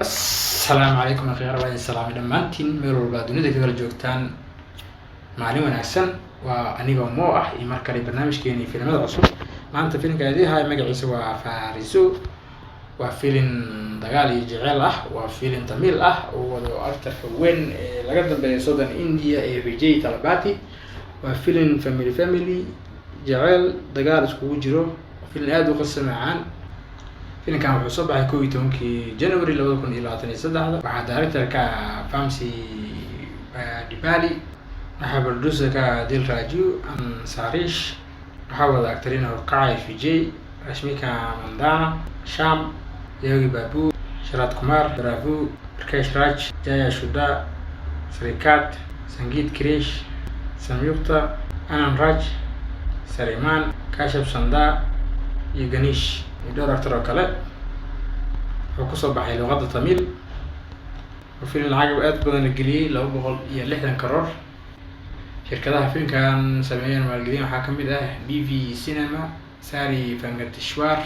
السلام عليكم أخي ربي السلام دمانتين ميرو البادونيدا كذا joogtaan maalin wanaagsan waa aniga moo ah iyo mar kale barnaamijkeeni filimada cusub maanta filimka adeehay magaciisa waa Fariso waa filim dagaal iyo jecel ah waa filim tamil ah oo wado actorka weyn ee laga dambeeyo Southern India ee Vijay Talabati waa filim family jecel dagaal isku jiro filim aad u qosol macaan filimkan wuxuu soo baxay 12 January 2023 waxaa director-ka Famsi Dibali waxaa producer-ka Dil Raju Sarish waxaa wada actorina Kai Vijay Rashmika Mandana Sham Yogi Babu Sharat Kumar Ravu Rakesh Raj Jaya Shuda Srikat Sangeet Krish Samyukta Anand Raj Sariman Kashif Sanda iyo Ganesh دور أكتر وكلاء وقصة بحي لغة تميل وفيلم العجب بدن الجلي لو بقول يلحن كرر شركتها فيلم كان سامعين مع الجديد وحاكم بده بي في سينما ساري فنجت الشوار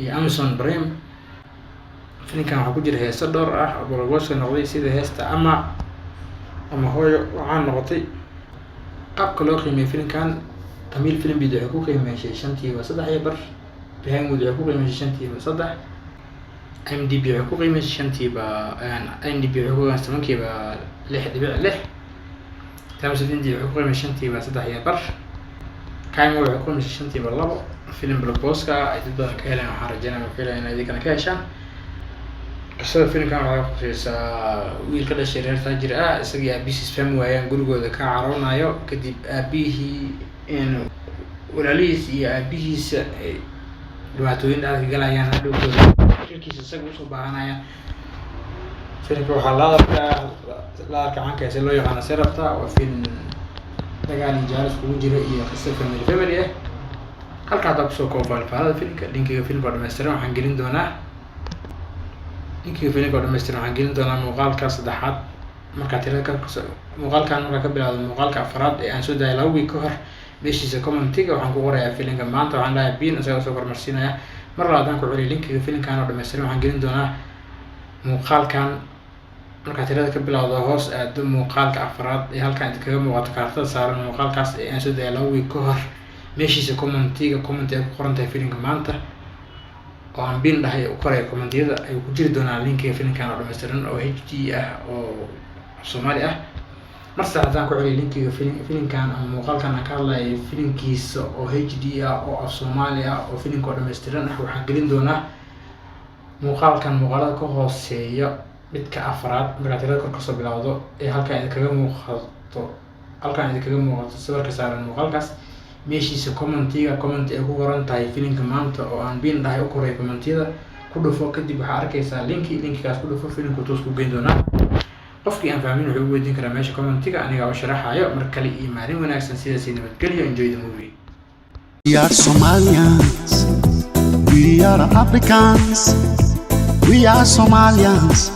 أمازون بريم فيلم كان حكوجي هي صدر برجوش النقدي سيد هستا أما هو عن نقطي قبل كل قيمة فيلم كان تميل فيلم بيده حقوقي ماشي شنتي وصدق يبر بهاي مودي حقوقي ماشي شنتي بصدق IMDb حقوقي ماشي شنتي يعني IMDb حقوقي استمكي لح دبيع لح تامس دي حقوقي ماشي شنتي بصدق يبر كاي مو حقوقي ماشي شنتي باللبو فيلم بلوكوسكا أيضا كهلا محرجنا من فيلم أنا ذيك أنا كاشان قصة فيلم كان عارف ويل كده شرير تاجر سجى بيس فهم ويان جورجو ذا كعرونا يو كدي أبيه إنه ولاليس يا أبيه دواتوين ده قال يعني هذا كل كيس سجوا صباحنا يا فيلم روح الله لا كمان كيس اللي يغنى سيرفتا وفيلم دجالي جالس كل جرائي قصة فيلم إيه هل كان تبصو كوفال فهذا فيلم لينك فيلم بعد ما استلم حنجرين دونه ninkii filimka dhameystiran waxaan gelin doonaa muuqaalka saddexaad marka tirada muuqaalkan marka ka bilaado muuqaalka afraad ee aan soo daayay 2 week ka hor meeshiisa commentiga waxaan ku qorayaa filimka maanta waxaan leeyahay biin isaga soo kormarsiinaya mar labaad ku celiyo linkiga filimkan oo dhameystiran waxaan gelin doonaa muuqaalkan marka tirada ka bilaado hoos aad muuqaalka afraad ee halkan inta kaga muuqato kaartada saaran muuqaalkaas ee aan soo daayay 2 week ka hor meeshiisa commentiga comment ay ku qoran tahay filimka maanta oo aan biin dhahay u qoray commentiyada ay ku jiri doonaan linkiga filimkan oo dhameystiran oo HD ah oo Soomaali ah marka hadaan ku celiyo linkiga filimkan ama muuqaalkan aan ka hadlayo filimkiisa oo HD ah oo Soomaali ah oo filimka oo dhameystiran ah waxaan gelin doonaa muuqaalada ka hooseeya midka afraad marka tirada kor ka soo bilowdo ee halkan kaga muuqato sawirka saaran muuqaalkaas meeshiisa comment ay ku qoran tahay filimka maanta oo aan biin dhahay u qoray commentiyada ku dhufo kadib waxaa arkaysaa linkigaas ku dhufo filimku toos ku geyn doonaa qofkii aan fahmin wuxuu weydiin karaa meesha commentiga aniga oo sharaxayo mar kale iyo maalin wanaagsan sidaas nabadgelyo enjoy the movie. We are Somalians, we are Africans, we are Somalians.